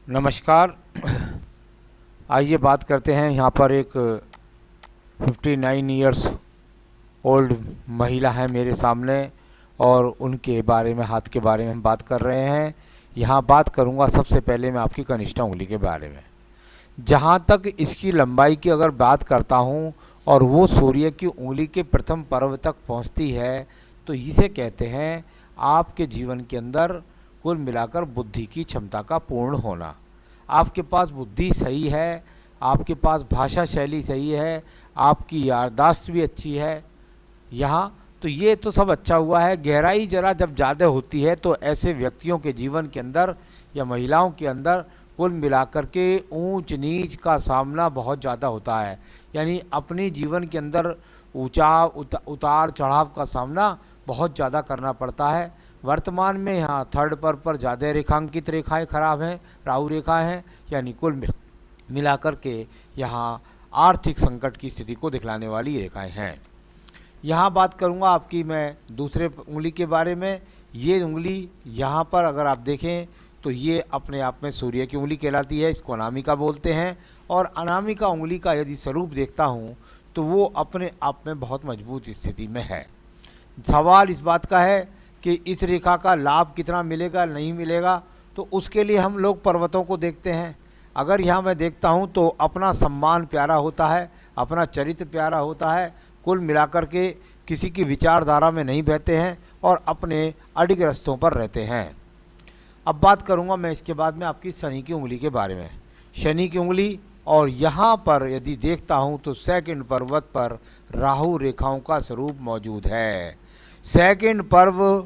नमस्कार। आइए बात करते हैं। यहाँ पर एक 59 इयर्स ओल्ड महिला है मेरे सामने और उनके बारे में, हाथ के बारे में हम बात कर रहे हैं। यहाँ बात करूँगा सबसे पहले मैं आपकी कनिष्ठा उंगली के बारे में। जहाँ तक इसकी लंबाई की अगर बात करता हूँ और वो सूर्य की उंगली के प्रथम पर्व तक पहुँचती है, तो इसे कहते हैं आपके जीवन के अंदर कुल मिलाकर बुद्धि की क्षमता का पूर्ण होना। आपके पास बुद्धि सही है, आपके पास भाषा शैली सही है, आपकी याददाश्त भी अच्छी है। यहाँ तो ये तो सब अच्छा हुआ है। गहराई जरा जब ज़्यादा होती है तो ऐसे व्यक्तियों के जीवन के अंदर या महिलाओं के अंदर कुल मिलाकर के ऊंच नीच का सामना बहुत ज़्यादा होता है। यानी अपनी जीवन के अंदर उतार चढ़ाव का सामना बहुत ज़्यादा करना पड़ता है। वर्तमान में यहाँ थर्ड पर ज़्यादा रेखांकित रेखाएं खराब हैं, राहु रेखा हैं, यानी कुल मिलाकर के यहाँ आर्थिक संकट की स्थिति को दिखलाने वाली रेखाएं हैं। यहाँ बात करूँगा आपकी मैं दूसरे उंगली के बारे में। ये उंगली यहाँ पर अगर आप देखें तो ये अपने आप में सूर्य की उंगली कहलाती है, इसको अनामिका बोलते हैं। और अनामिका उंगली का यदि स्वरूप देखता हूँ तो वो अपने आप में बहुत मजबूत स्थिति में है। सवाल इस बात का है कि इस रेखा का लाभ कितना मिलेगा नहीं मिलेगा, तो उसके लिए हम लोग पर्वतों को देखते हैं। अगर यहाँ मैं देखता हूँ तो अपना सम्मान प्यारा होता है, अपना चरित्र प्यारा होता है, कुल मिलाकर के किसी की विचारधारा में नहीं बहते हैं और अपने अडिग रस्तों पर रहते हैं। अब बात करूँगा मैं इसके बाद में आपकी शनि की उंगली के बारे में। शनि की उंगली और यहाँ पर यदि देखता हूँ तो सेकंड पर्वत पर राहु रेखाओं का स्वरूप मौजूद है। सेकंड पर्व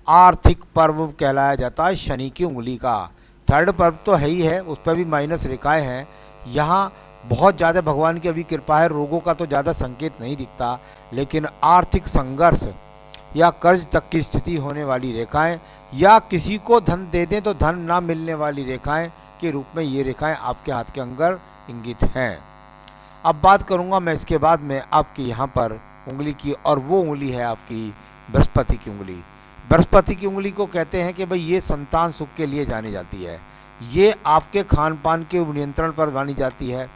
आर्थिक पर्व कहलाया जाता है शनि की उंगली का। थर्ड पर्व तो है ही है, उस पर भी माइनस रेखाएं हैं। यहाँ बहुत ज़्यादा भगवान की अभी कृपा है, रोगों का तो ज़्यादा संकेत नहीं दिखता, लेकिन आर्थिक संघर्ष या कर्ज तक की स्थिति होने वाली रेखाएं, या किसी को धन दे दें तो धन ना मिलने वाली रेखाएं के रूप में ये रेखाएं आपके हाथ के अंदर इंगित हैं। अब बात करूंगा मैं इसके बाद में आपकी यहाँ पर उंगली की, और वो उंगली है आपकी बृहस्पति की उंगली। बृहस्पति की उंगली को कहते हैं कि भाई ये संतान सुख के लिए जानी जाती है, ये आपके खान पान के नियंत्रण पर मानी जाती है।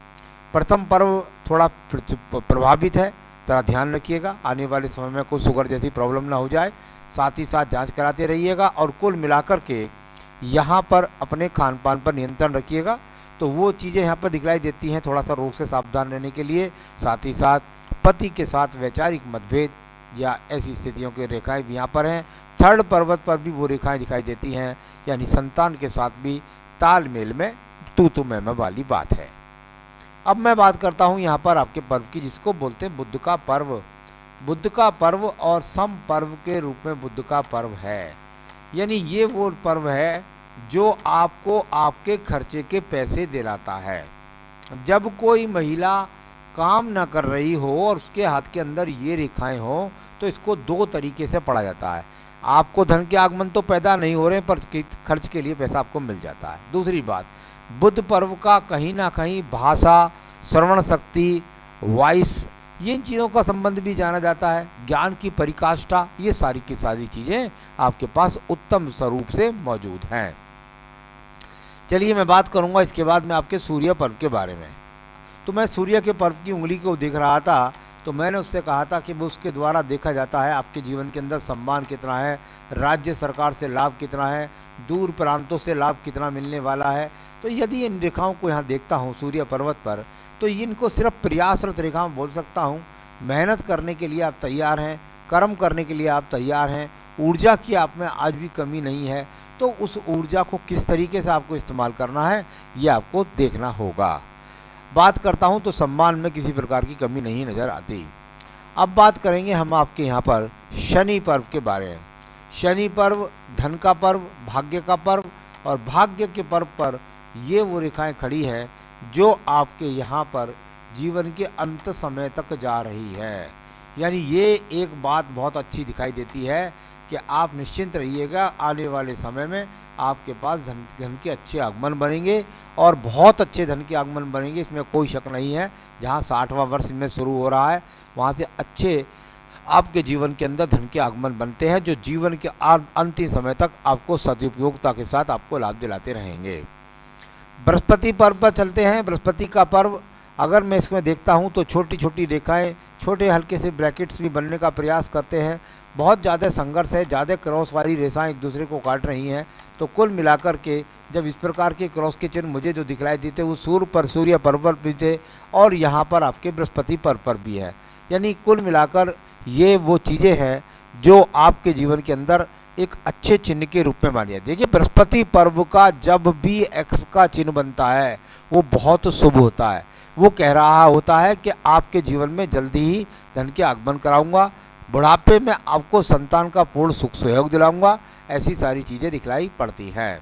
प्रथम पर्व थोड़ा प्रभावित है, जरा ध्यान रखिएगा, आने वाले समय में कोई शुगर जैसी प्रॉब्लम ना हो जाए। साथ ही साथ जांच कराते रहिएगा और कुल मिलाकर के यहाँ पर अपने खान पान पर नियंत्रण रखिएगा, तो वो चीज़ें यहाँ पर दिखलाई देती हैं। थोड़ा सा रोग से सावधान रहने के लिए, साथ ही साथ पति के साथ वैचारिक मतभेद या ऐसी स्थितियों की रेखाएं भी यहाँ पर हैं। थर्ड पर्वत पर भी वो रेखाएं दिखाई देती हैं, यानी संतान के साथ भी तालमेल में तू मैं वाली बात है। अब मैं बात करता हूँ यहाँ पर आपके पर्व की, जिसको बोलते हैं बुध का पर्व। बुध का पर्व और सम पर्व के रूप में बुध का पर्व है। यानी ये वो पर्व है जो आपको आपके खर्चे के पैसे दिलाता है। जब कोई महिला काम ना कर रही हो और उसके हाथ के अंदर ये रेखाएं हो, तो इसको दो तरीके से पढ़ा जाता है। आपको धन के आगमन तो पैदा नहीं हो रहे, पर खर्च के लिए पैसा आपको मिल जाता है। दूसरी बात, बुध पर्व का कहीं ना कहीं भाषा, श्रवण शक्ति, वॉइस, ये इन चीज़ों का संबंध भी जाना जाता है। ज्ञान की परिकाष्ठा, ये सारी की सारी चीज़ें आपके पास उत्तम स्वरूप से मौजूद हैं। चलिए मैं बात करूंगा इसके बाद में आपके सूर्य पर्व के बारे में। तो मैं सूर्य के पर्व की उंगली को देख रहा था, तो मैंने उससे कहा था कि वो उसके द्वारा देखा जाता है आपके जीवन के अंदर सम्मान कितना है, राज्य सरकार से लाभ कितना है, दूर प्रांतों से लाभ कितना मिलने वाला है। तो यदि इन रेखाओं को यहाँ देखता हूँ सूर्य पर्वत पर, तो इनको सिर्फ प्रयासरत रेखा बोल सकता हूँ। मेहनत करने के लिए आप तैयार हैं, कर्म करने के लिए आप तैयार हैं, ऊर्जा की आप में आज भी कमी नहीं है। तो उस ऊर्जा को किस तरीके से आपको इस्तेमाल करना है, ये आपको देखना होगा। बात करता हूं तो सम्मान में किसी प्रकार की कमी नहीं नज़र आती। अब बात करेंगे हम आपके यहाँ पर शनि पर्व के बारे में। शनि पर्व धन का पर्व, भाग्य का पर्व, और भाग्य के पर्व पर ये वो रेखाएं खड़ी हैं जो आपके यहाँ पर जीवन के अंत समय तक जा रही है। यानी ये एक बात बहुत अच्छी दिखाई देती है कि आप निश्चिंत रहिएगा, आने वाले समय में आपके पास धन के अच्छे आगमन बनेंगे, और बहुत अच्छे धन के आगमन बनेंगे, इसमें कोई शक नहीं है। जहाँ 60वां वर्ष में शुरू हो रहा है, वहाँ से अच्छे आपके जीवन के अंदर धन के आगमन बनते हैं, जो जीवन के अंतिम समय तक आपको सदुपयोगता के साथ आपको लाभ दिलाते रहेंगे। बृहस्पति पर्व पर चलते हैं। बृहस्पति का पर्व अगर मैं इसमें देखता हूँ तो छोटी छोटी रेखाएं, छोटे हल्के से ब्रैकेट्स भी बनने का प्रयास करते हैं। बहुत ज़्यादा संघर्ष है, ज़्यादा क्रॉस वाली रेखाएं एक दूसरे को काट रही हैं। तो कुल मिलाकर के जब इस प्रकार के क्रॉस के चिन्ह मुझे जो दिखलाई देते वो सूर्य पर्व पर भी थे और यहाँ पर आपके बृहस्पति पर्व पर भी है। यानी कुल मिलाकर ये वो चीज़ें हैं जो आपके जीवन के अंदर एक अच्छे चिन्ह के रूप में मानी जाती है। देखिए, बृहस्पति पर्व का जब भी एक्स का चिन्ह बनता है वो बहुत शुभ होता है। वो कह रहा होता है कि आपके जीवन में जल्दी ही धन के आगमन कराऊंगा, बुढ़ापे में आपको संतान का पूर्ण सुख सहयोग दिलाऊंगा, ऐसी सारी चीज़ें दिखलाई पड़ती हैं।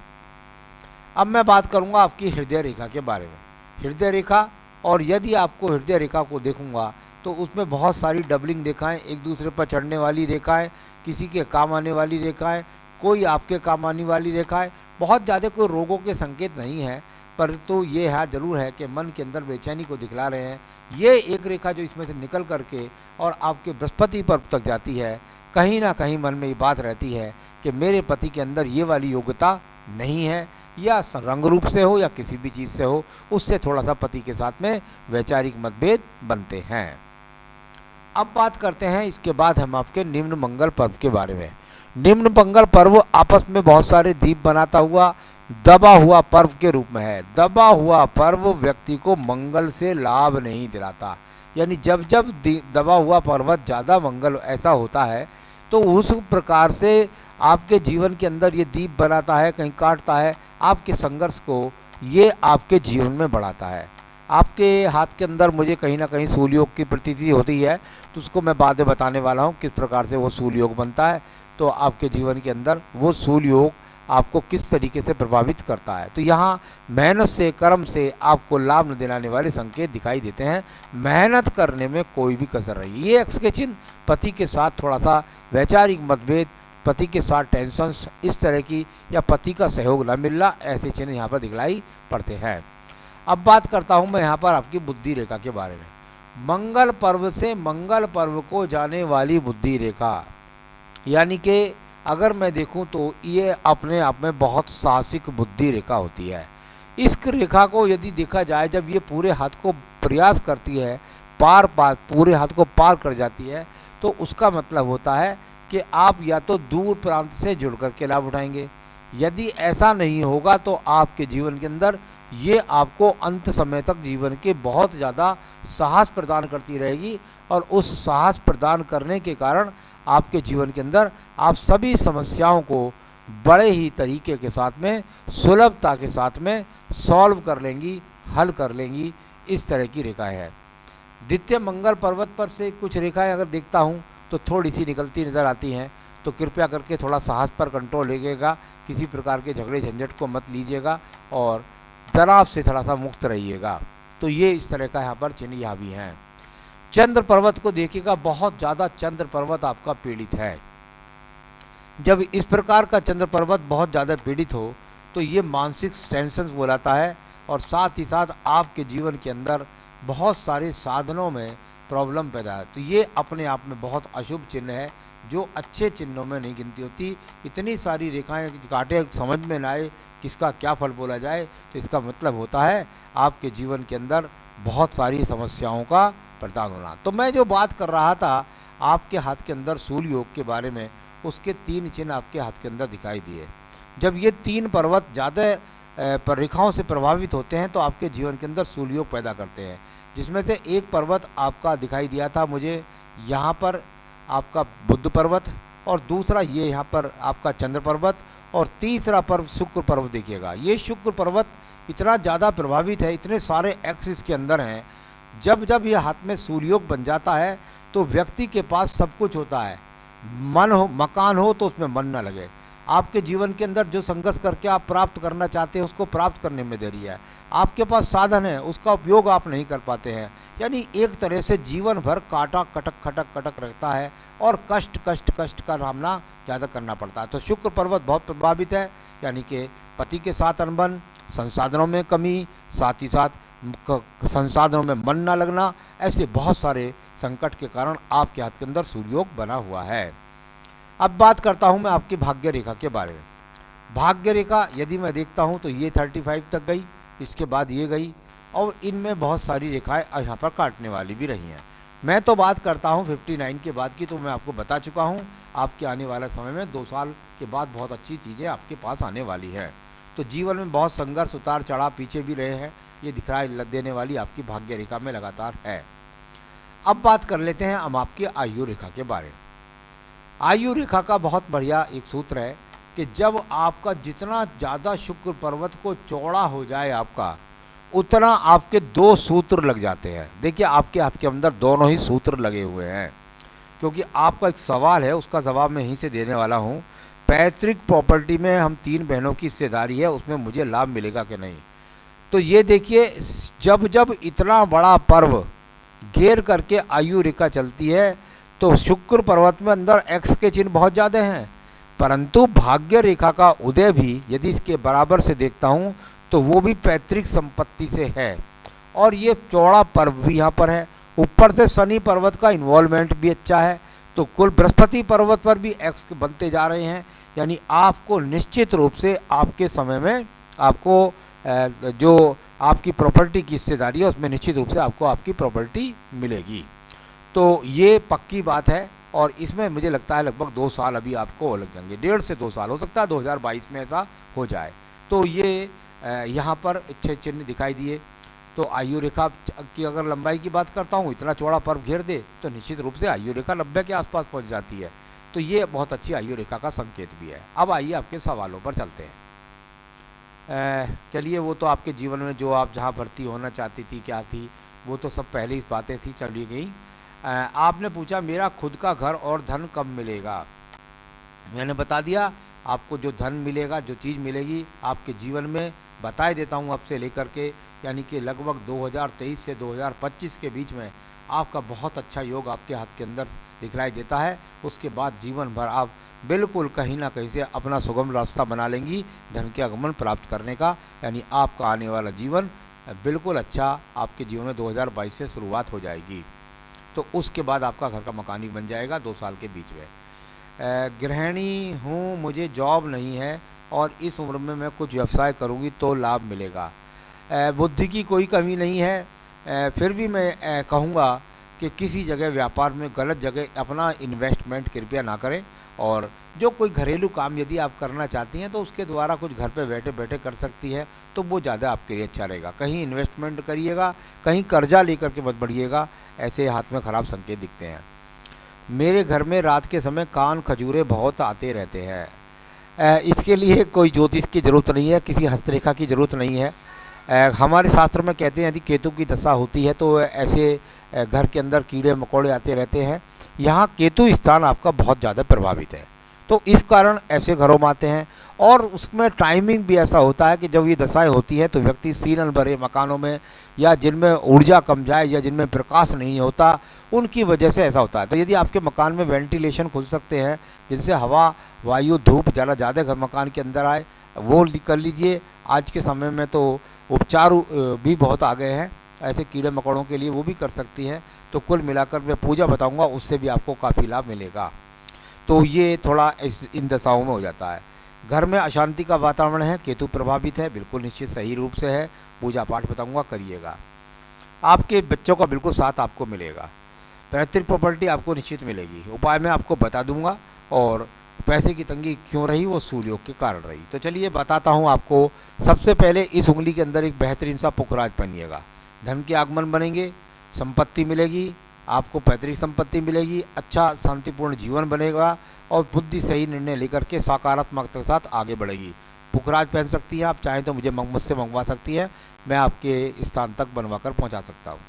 अब मैं बात करूंगा आपकी हृदय रेखा के बारे में। हृदय रेखा, और यदि आपको हृदय रेखा को देखूंगा तो उसमें बहुत सारी डबलिंग रेखाएं, एक दूसरे पर चढ़ने वाली रेखाएं, किसी के काम आने वाली रेखाएं, कोई आपके काम आने वाली रेखाएं। बहुत ज़्यादा कोई रोगों के संकेत नहीं है, परंतु ये है जरूर है कि मन के अंदर बेचैनी को दिखला रहे हैं। ये एक रेखा जो इसमें से निकल करके और आपके बृहस्पति पर्व तक जाती है, कहीं ना कहीं मन में ये बात रहती है कि मेरे पति के अंदर ये वाली योग्यता नहीं है, या रंग रूप से हो या किसी भी चीज़ से हो, उससे थोड़ा सा पति के साथ में वैचारिक मतभेद बनते हैं। अब बात करते हैं इसके बाद हम आपके निम्न मंगल पर्व के बारे में। निम्न मंगल पर्व आपस में बहुत सारे दीप बनाता हुआ दबा हुआ पर्व के रूप में है। दबा हुआ पर्व व्यक्ति को मंगल से लाभ नहीं दिलाता। यानी जब जब दबा हुआ पर्वत ज़्यादा मंगल ऐसा होता है तो उस प्रकार से आपके जीवन के अंदर ये दीप बनाता है, कहीं काटता है, आपके संघर्ष को ये आपके जीवन में बढ़ाता है। आपके हाथ के अंदर मुझे कहीं ना कहीं सूल योग की प्रतीति होती है, तो उसको मैं बाद में बताने वाला हूँ किस प्रकार से वो सूल योग बनता है। तो आपके जीवन के अंदर वो सूल योग आपको किस तरीके से प्रभावित करता है। तो यहाँ मेहनत से, कर्म से आपको लाभ न दिलाने वाले संकेत दिखाई देते हैं। मेहनत करने में कोई भी कसर नहीं। ये एक्स के चिन्ह पति के साथ थोड़ा सा वैचारिक मतभेद, पति के साथ टेंशन्स इस तरह की, या पति का सहयोग न मिलना, ऐसे चिन्ह यहाँ पर दिखलाई पड़ते हैं। अब बात करता हूँ मैं यहाँ पर आपकी बुद्धि रेखा के बारे में। मंगल पर्व से मंगल पर्व को जाने वाली बुद्धि रेखा, यानी कि अगर मैं देखूं तो ये अपने आप में बहुत साहसिक बुद्धि रेखा होती है। इस रेखा को यदि देखा जाए, जब ये पूरे हाथ को प्रयास करती है, पूरे हाथ को पार कर जाती है, तो उसका मतलब होता है कि आप या तो दूर प्रांत से जुड़ करके लाभ उठाएंगे। यदि ऐसा नहीं होगा तो आपके जीवन के अंदर ये आपको अंत समय तक जीवन के बहुत ज़्यादा साहस प्रदान करती रहेगी, और उस साहस प्रदान करने के कारण आपके जीवन के अंदर आप सभी समस्याओं को बड़े ही तरीके के साथ में, सुलभता के साथ में सॉल्व कर लेंगी, हल कर लेंगी। इस तरह की रेखाएं हैं। द्वितीय मंगल पर्वत पर से कुछ रेखाएं अगर देखता हूँ तो थोड़ी सी निकलती नज़र आती हैं, तो कृपया करके थोड़ा साहस पर कंट्रोल रखिएगा। किसी प्रकार के झगड़े झंझट को मत लीजिएगा और तनाव से थोड़ा सा मुक्त रहिएगा। तो ये इस तरह का यहाँ पर चिन्ह यहाँ भी हैं। चंद्र पर्वत को देखिएगा, बहुत ज़्यादा चंद्र पर्वत आपका पीड़ित है। जब इस प्रकार का चंद्र पर्वत बहुत ज़्यादा पीड़ित हो तो ये मानसिक टेंशन बुलाता है, और साथ ही साथ आपके जीवन के अंदर बहुत सारे साधनों में प्रॉब्लम पैदा है। तो ये अपने आप में बहुत अशुभ चिन्ह है, जो अच्छे चिन्हों में नहीं गिनती होती। इतनी सारी रेखाएं काटे, समझ में ना आए किसका क्या फल बोला जाए, तो इसका मतलब होता है आपके जीवन के अंदर बहुत सारी समस्याओं का प्रदान होना। तो मैं जो बात कर रहा था आपके हाथ के अंदर सूल योग के बारे में, उसके 3 चिन्ह आपके हाथ के अंदर दिखाई दिए। जब ये 3 पर्वत ज़्यादा रेखाओं से प्रभावित होते हैं तो आपके जीवन के अंदर सूल योग पैदा करते हैं, जिसमें से एक पर्वत आपका दिखाई दिया था मुझे यहाँ पर आपका बुध पर्वत, और दूसरा ये यहाँ पर आपका चंद्र पर्वत, और तीसरा पर्व शुक्र पर्वत। देखिएगा, ये शुक्र पर्वत इतना ज़्यादा प्रभावित है, इतने सारे एक्सिस के अंदर हैं। जब जब ये हाथ में सूर्योग बन जाता है तो व्यक्ति के पास सब कुछ होता है। मन हो, मकान हो तो उसमें मन ना लगे। आपके जीवन के अंदर जो संघर्ष करके आप प्राप्त करना चाहते हैं उसको प्राप्त करने में देरी है। आपके पास साधन है, उसका उपयोग आप नहीं कर पाते हैं। यानी एक तरह से जीवन भर काटा कटक खटक कटक रहता है, और कष्ट कष्ट कष्ट का सामना ज़्यादा करना पड़ता है। तो शुक्र पर्वत बहुत प्रभावित है, यानी कि पति के साथ अनबन, संसाधनों में कमी, साथ ही साथ संसाधनों में मन ना लगना, ऐसे बहुत सारे संकट के कारण आपके हाथ के अंदर सूर्योग बना हुआ है। अब बात करता हूं मैं आपकी भाग्य रेखा के बारे में। भाग्य रेखा यदि मैं देखता हूं तो ये 35 तक गई, इसके बाद ये गई, और इनमें बहुत सारी रेखाएं यहाँ पर काटने वाली भी रही हैं। मैं तो बात करता हूँ 59 के बाद की, तो मैं आपको बता चुका हूँ आपके आने वाले समय में 2 साल के बाद बहुत अच्छी चीज़ें आपके पास आने वाली है। तो जीवन में बहुत संघर्ष, उतार चढ़ाव पीछे भी रहे हैं, ये दिखाई देने वाली आपकी भाग्य रेखा में लगातार है। अब बात कर लेते हैं हम आपकी आयु रेखा के बारे में। आयु रेखा का बहुत बढ़िया एक सूत्र है कि जब आपका जितना ज़्यादा शुक्र पर्वत को चौड़ा हो जाए आपका, उतना आपके 2 सूत्र लग जाते हैं। देखिए आपके हाथ के अंदर दोनों ही सूत्र लगे हुए हैं, क्योंकि आपका एक सवाल है, उसका जवाब मैं यहीं से देने वाला हूँ। पैतृक प्रॉपर्टी में हम 3 बहनों की हिस्सेदारी है, उसमें मुझे लाभ मिलेगा कि नहीं। तो ये देखिए, जब जब इतना बड़ा पर्व घेर करके आयु रेखा चलती है, तो शुक्र पर्वत में अंदर एक्स के चिन्ह बहुत ज़्यादा हैं, परंतु भाग्य रेखा का उदय भी यदि इसके बराबर से देखता हूँ तो वो भी पैतृक संपत्ति से है, और ये चौड़ा पर्व भी यहाँ पर है। ऊपर से शनि पर्वत का इन्वॉल्वमेंट भी अच्छा है, तो कुल बृहस्पति पर्वत पर भी एक्स बनते जा रहे हैं। यानी आपको निश्चित रूप से आपके समय में आपको जो आपकी प्रॉपर्टी की हिस्सेदारी है उसमें निश्चित रूप से आपको आपकी प्रॉपर्टी मिलेगी। तो ये पक्की बात है, और इसमें मुझे लगता है लगभग 2 साल अभी आपको लग जाएंगे, 1.5 से 2 साल, हो सकता है 2022 में ऐसा हो जाए। तो ये यहाँ पर अच्छे चिन्ह दिखाई दिए। तो आयु रेखा की अगर लंबाई की बात करता हूँ, इतना चौड़ा पर्व घेर दे तो निश्चित रूप से आयु रेखा 90 के आसपास पहुँच जाती है। तो ये बहुत अच्छी आयु रेखा का संकेत भी है। अब आइए आपके सवालों पर चलते हैं। चलिए, वो तो आपके जीवन में जो आप जहाँ भर्ती होना चाहती थी, क्या थी, वो तो सब पहले ही बातें थी, चली गई। आपने पूछा मेरा खुद का घर और धन कब मिलेगा। मैंने बता दिया आपको जो धन मिलेगा, जो चीज़ मिलेगी आपके जीवन में, बताए देता हूँ अब से लेकर के, यानी कि लगभग 2023 से 2025 के बीच में आपका बहुत अच्छा योग आपके हाथ के अंदर दिखलाई देता है। उसके बाद जीवन भर आप बिल्कुल कहीं ना कहीं से अपना सुगम रास्ता बना लेंगी धन के आगमन प्राप्त करने का। यानी आपका आने वाला जीवन बिल्कुल अच्छा आपके जीवन में 2022 से शुरुआत हो जाएगी। तो उसके बाद आपका घर का मकान ही बन जाएगा 2 साल के बीच में। गृहिणी हूँ, मुझे जॉब नहीं है और इस उम्र में मैं कुछ व्यवसाय करूँगी तो लाभ मिलेगा। बुद्धि की कोई कमी नहीं है, फिर भी मैं कहूँगा कि किसी जगह व्यापार में गलत जगह अपना इन्वेस्टमेंट कृपया ना करें, और जो कोई घरेलू काम यदि आप करना चाहती हैं तो उसके द्वारा कुछ घर पे बैठे बैठे कर सकती है, तो वो ज़्यादा आपके लिए अच्छा रहेगा। कहीं इन्वेस्टमेंट करिएगा, कहीं कर्जा लेकर के मत बढ़िएगा, ऐसे हाथ में ख़राब संकेत दिखते हैं। मेरे घर में रात के समय कान खजूरे बहुत आते रहते हैं। इसके लिए कोई ज्योतिष की ज़रूरत नहीं है, किसी हस्तरेखा की ज़रूरत नहीं है। हमारे शास्त्र में कहते हैं यदि केतु की दशा होती है तो ऐसे घर के अंदर कीड़े मकोड़े आते रहते हैं। यहाँ केतु स्थान आपका बहुत ज़्यादा प्रभावित है, तो इस कारण ऐसे घरों में आते हैं। और उसमें टाइमिंग भी ऐसा होता है कि जब ये दशाएं होती है तो व्यक्ति सीलन भरे मकानों में, या जिनमें ऊर्जा कम जाए या जिनमें प्रकाश नहीं होता, उनकी वजह से ऐसा होता है। तो यदि आपके मकान में वेंटिलेशन खुल सकते हैं जिनसे हवा, वायु, धूप ज़्यादा घर मकान के अंदर आए, वो कर लीजिए। आज के समय में तो उपचार भी बहुत आ गए हैं ऐसे कीड़े मकोड़ों के लिए, वो भी कर सकती हैं। तो कुल मिलाकर मैं पूजा बताऊंगा, उससे भी आपको काफ़ी लाभ मिलेगा। तो ये थोड़ा इन दशाओं में हो जाता है। घर में अशांति का वातावरण है, केतु प्रभावित है, बिल्कुल निश्चित सही रूप से है। पूजा पाठ बताऊंगा, करिएगा। आपके बच्चों का बिल्कुल साथ आपको मिलेगा। पैतृक प्रॉपर्टी आपको निश्चित मिलेगी। उपाय मैं आपको बता दूंगा, और पैसे की तंगी क्यों रही, वो सूर्य योग के कारण रही। तो चलिए बताता हूँ आपको। सबसे पहले इस उंगली के अंदर एक बेहतरीन सा पुखराज बनिएगा। धन के आगमन बनेंगे, संपत्ति मिलेगी, आपको पैतृक संपत्ति मिलेगी, अच्छा शांतिपूर्ण जीवन बनेगा, और बुद्धि सही निर्णय लेकर के सकारात्मकता के साथ आगे बढ़ेगी। पुखराज पहन सकती हैं आप, चाहें तो मुझसे मंगवा सकती हैं, मैं आपके स्थान तक बनवा कर पहुँचा सकता हूँ।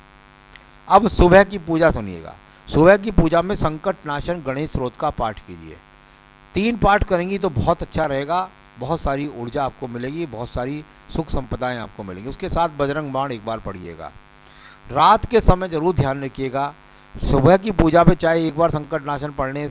अब सुबह की पूजा सुनिएगा। सुबह की पूजा में संकट नाशन गणेश स्रोत का पाठ कीजिए। 3 पाठ करेंगी तो बहुत अच्छा रहेगा, बहुत सारी ऊर्जा आपको मिलेगी, बहुत सारी सुख संपदाएं आपको मिलेंगी। उसके साथ बजरंग बाण एक बार पढ़िएगा। रात के समय जरूर ध्यान रखिएगा, सुबह की पूजा में चाहे एक बार संकट नाशन पढ़ने,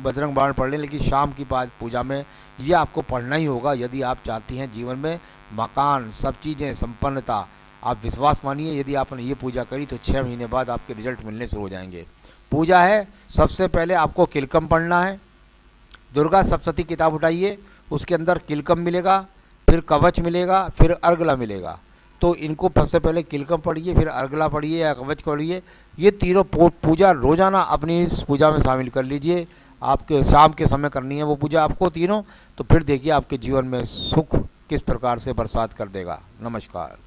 बजरंग बाण पढ़ लें, लेकिन शाम की पूजा में ये आपको पढ़ना ही होगा यदि आप चाहती हैं जीवन में मकान, सब चीज़ें, संपन्नता। आप विश्वास मानिए, यदि आपने ये पूजा करी तो 6 महीने बाद आपके रिजल्ट मिलने शुरू हो जाएंगे। पूजा है, सबसे पहले आपको किलकम पढ़ना है। दुर्गा सप्तशती किताब उठाइए, उसके अंदर किलकम मिलेगा, फिर कवच मिलेगा, फिर अर्गला मिलेगा। तो इनको सबसे पहले किलकम पढ़िए, फिर अर्गला पढ़िए या कवच पढ़िए। ये तीनों पूजा रोज़ाना अपनी इस पूजा में शामिल कर लीजिए। आपके शाम के समय करनी है वो पूजा आपको तीनों, तो फिर देखिए आपके जीवन में सुख किस प्रकार से बरसात कर देगा। नमस्कार।